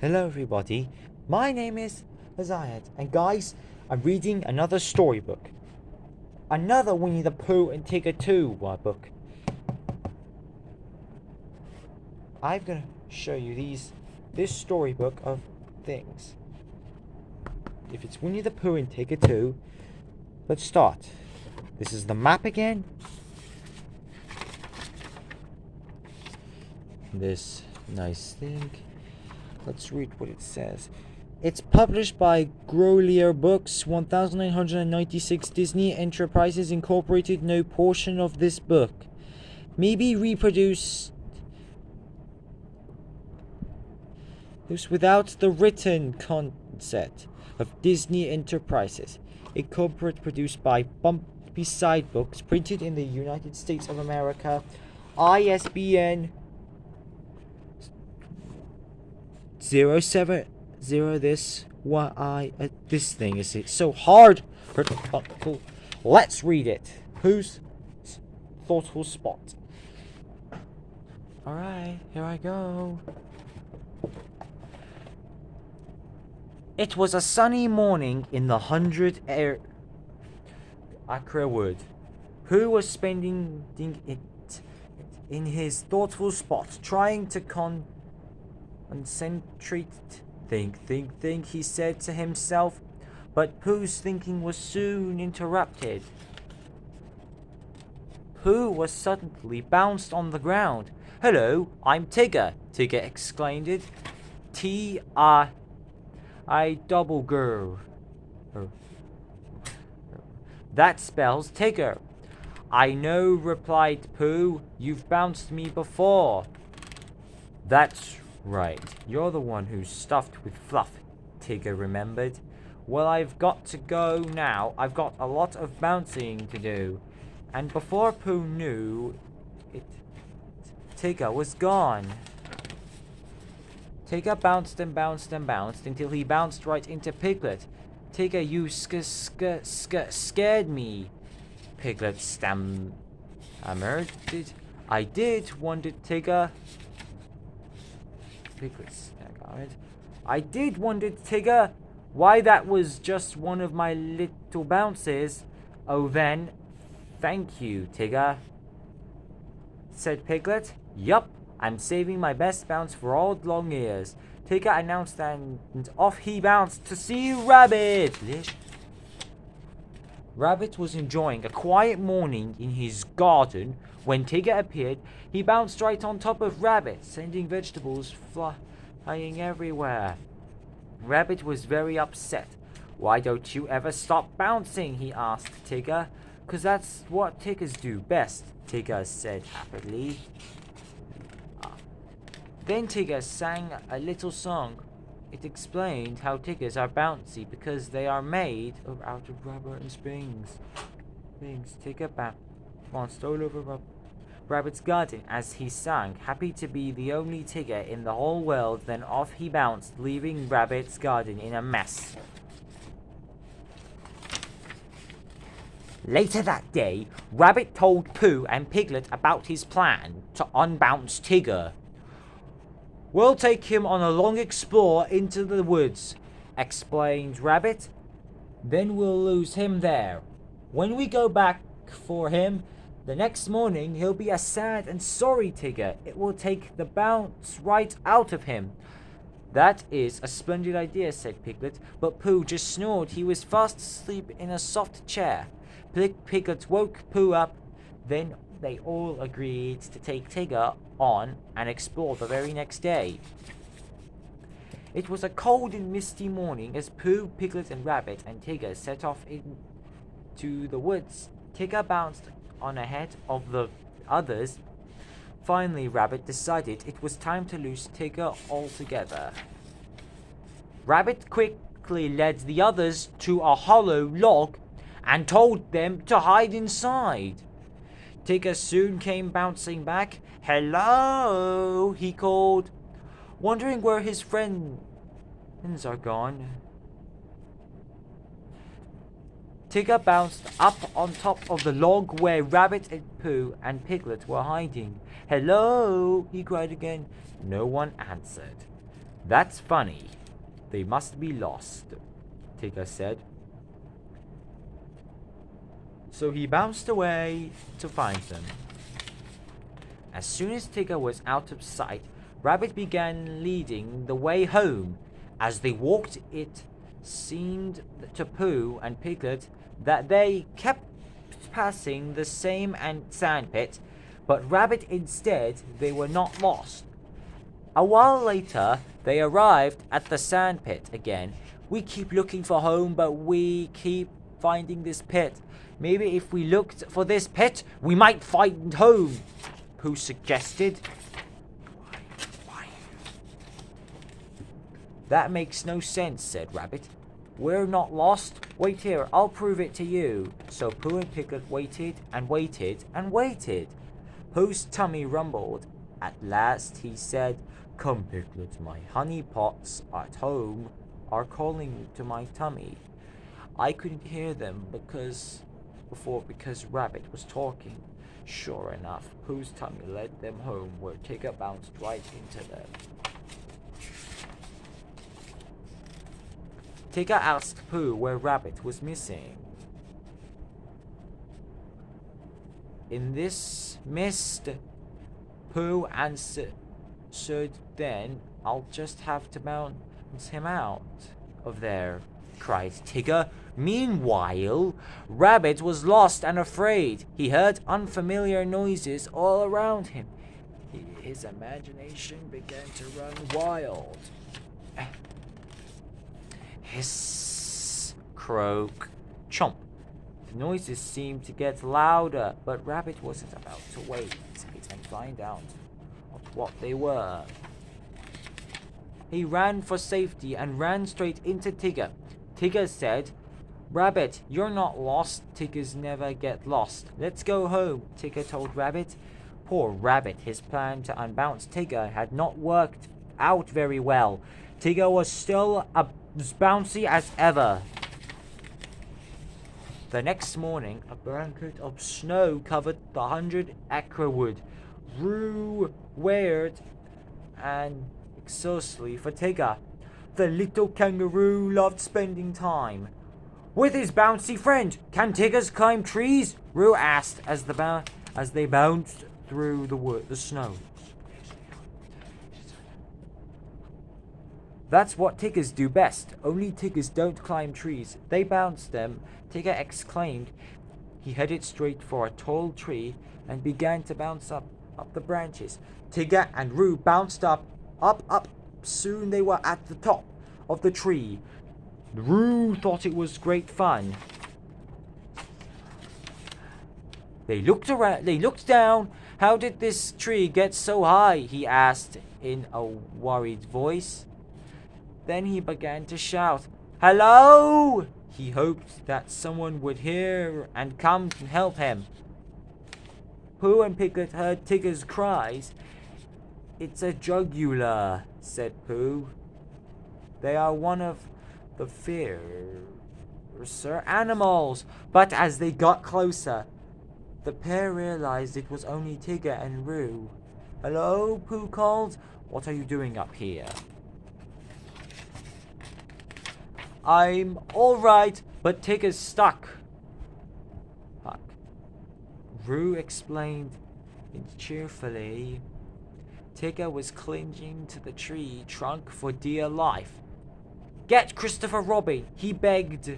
Hello everybody, my name is Azayat, and guys, I'm reading another storybook. Another Winnie the Pooh and Tigger 2 book. I'm gonna show you this storybook of things. If it's Winnie the Pooh and Tigger 2, let's start. This is the map again. This nice thing. Let's read what it says. It's published by Grolier Books, 1996. Disney Enterprises Incorporated. No portion of this book may be reproduced without the written consent of Disney Enterprises Incorporated. Produced by Bumpy Side Books. Printed in the United States of America. ISBN 070 this this thing is so hard. Let's read it. Who's thoughtful spot? Alright, here I go. It was a sunny morning in the 100 acre wood. Pooh was spending it in his thoughtful spot, trying to concentrate. Think, he said to himself, but Pooh's thinking was soon interrupted. Pooh was suddenly bounced on the ground. "Hello, I'm Tigger," Tigger exclaimed. T-I double girl. That spells Tigger. "I know," replied Pooh. "You've bounced me before." "That's right, you're the one who's stuffed with fluff," Tigger remembered. "Well, I've got to go now. I've got a lot of bouncing to do." And before Pooh knew it, Tigger was gone. Tigger bounced and bounced and bounced until he bounced right into Piglet. "Tigger, you scared me," Piglet stammered. "I did," wondered Tigger. "I did," wondered Tigger. "Why, that was just one of my little bounces." "Oh, then, thank you, Tigger," said Piglet. "Yup, I'm saving my best bounce for old long ears," Tigger announced, and off he bounced to see Rabbit. Rabbit was enjoying a quiet morning in his garden when Tigger appeared. He bounced right on top of Rabbit, sending vegetables flying everywhere. Rabbit was very upset. "Why don't you ever stop bouncing?" he asked Tigger. "'Cause that's what Tiggers do best," Tigger said happily. Then Tigger sang a little song. It explained how Tiggers are bouncy because they are made out of rubber and springs. Tigger bounced all over Rabbit's garden as he sang, happy to be the only Tigger in the whole world. Then off he bounced, leaving Rabbit's garden in a mess. Later that day, Rabbit told Pooh and Piglet about his plan to unbounce Tigger. "We'll take him on a long explore into the woods," explained Rabbit. "Then we'll lose him there. When we go back for him the next morning, he'll be a sad and sorry Tigger. It will take the bounce right out of him." "That is a splendid idea," said Piglet, but Pooh just snored. He was fast asleep in a soft chair. Piglet woke Pooh up. Then they all agreed to take Tigger on and explore the very next day. It was a cold and misty morning as Pooh, Piglet, and Rabbit and Tigger set off into the woods. Tigger bounced on ahead of the others. Finally, Rabbit decided it was time to lose Tigger altogether. Rabbit quickly led the others to a hollow log and told them to hide inside. Tigger soon came bouncing back. "Hello," he called, wondering where his friends are gone. Tigger bounced up on top of the log where Rabbit and Pooh and Piglet were hiding. "Hello," he cried again. No one answered. That's funny. They must be lost, Tigger said. So he bounced away to find them. As soon as Tigger was out of sight, Rabbit began leading the way home. As they walked, it seemed to Pooh and Piglet that they kept passing the same sandpit, but Rabbit instead, they were not lost. A while later, they arrived at the sandpit again. We keep looking for home, but we keep finding this pit. Maybe if we looked for this pit, we might find home, Pooh suggested. Why? That makes no sense, said Rabbit. We're not lost. Wait here, I'll prove it to you. So Pooh and Piglet waited and waited and waited. Pooh's tummy rumbled. At last he said, "Come, Piglet, my honey pots at home are calling to my tummy." I couldn't hear them because Rabbit was talking. Sure enough, Pooh's tummy led them home, where Tigger bounced right into them. Tigger asked Pooh where Rabbit was missing. In this mist, Pooh answered, "Then I'll just have to bounce him out of there," cried Tigger. Meanwhile, Rabbit was lost and afraid. He heard unfamiliar noises all around him. His imagination began to run wild. Hiss, croak, chomp. The noises seemed to get louder, but Rabbit wasn't about to wait and find out what they were. He ran for safety and ran straight into Tigger. Tigger said, "Rabbit, you're not lost. Tiggers never get lost. Let's go home," Tigger told Rabbit. Poor Rabbit, his plan to unbounce Tigger had not worked out very well. Tigger was still as bouncy as ever. The next morning, a blanket of snow covered the 100-acre wood. Roo waited and exhaustively for Tigger. The little kangaroo loved spending time with his bouncy friend. "Can Tiggers climb trees?" Roo asked as they bounced through the snow. "That's what Tiggers do best. Only Tiggers don't climb trees. They bounce them," Tigger exclaimed. He headed straight for a tall tree and began to bounce up the branches. Tigger and Roo bounced up. Soon they were at the top of the tree. Roo thought it was great fun. They looked down. "How did this tree get so high?" he asked in a worried voice. Then he began to shout, "Hello!" He hoped that someone would hear and come and help him. Pooh and Piglet heard Tigger's cries. "It's a jugular," said Pooh. "They are one of the fiercer animals." But as they got closer, the pair realized it was only Tigger and Roo. "Hello," Pooh called. "What are you doing up here?" "I'm all right, but Tigger's stuck." Roo explained cheerfully. Tigger was clinging to the tree trunk for dear life. "Get Christopher Robin," he begged.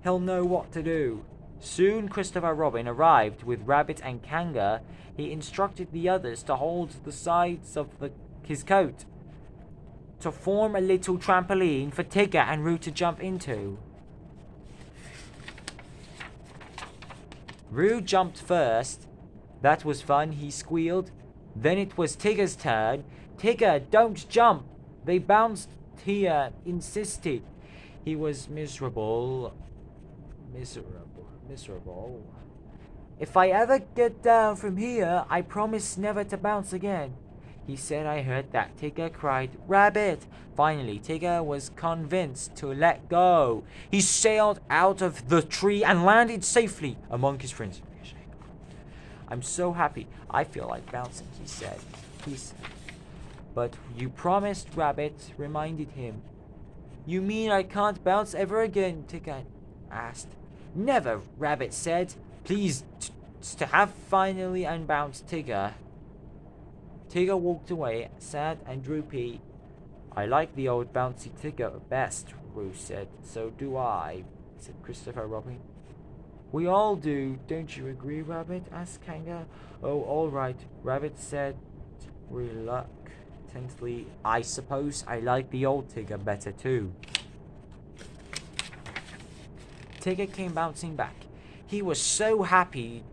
"He'll know what to do." Soon Christopher Robin arrived with Rabbit and Kanga. He instructed the others to hold the sides of his coat to form a little trampoline for Tigger and Roo to jump into. Roo jumped first. That was fun, he squealed. Then it was Tigger's turn. "Tigger, don't jump!" They bounced, he insisted. He was miserable. "If I ever get down from here, I promise never to bounce again." He said. I heard that. Tigger cried, "Rabbit!" Finally, Tigger was convinced to let go. He sailed out of the tree and landed safely among his friends. "I'm so happy. I feel like bouncing," he said. But you promised, Rabbit reminded him. You mean I can't bounce ever again? Tigger asked. Never, Rabbit said. Pleased to have finally unbounced Tigger. Tigger walked away, sad and droopy. I like the old bouncy Tigger best, Roo said. So do I, said Christopher Robin. We all do, don't you agree, Rabbit? Asked Kangaroo. Oh, all right, Rabbit said reluctantly. I suppose I like the old Tigger better too. Tigger came bouncing back. He was so happy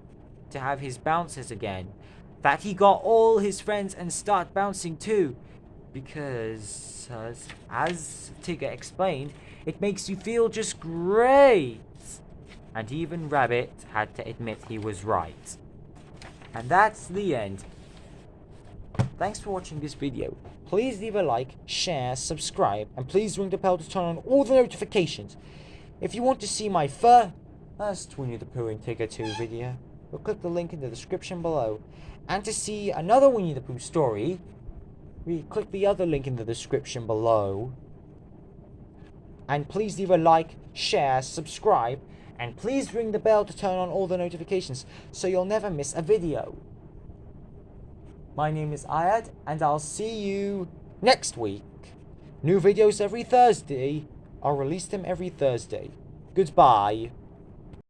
to have his bouncers again that he got all his friends and started bouncing too. Because, as Tigger explained, it makes you feel just great. And even Rabbit had to admit he was right. And that's the end. Thanks for watching this video. Please leave a like, share, subscribe, and please ring the bell to turn on all the notifications. If you want to see my first Winnie the Pooh and Tigger 2 video, we'll click the link in the description below. And to see another Winnie the Pooh story, we click the other link in the description below. And please leave a like, share, subscribe, and please ring the bell to turn on all the notifications so you'll never miss a video. My name is Ayad, and I'll see you next week. New videos every Thursday. I'll release them every Thursday. Goodbye.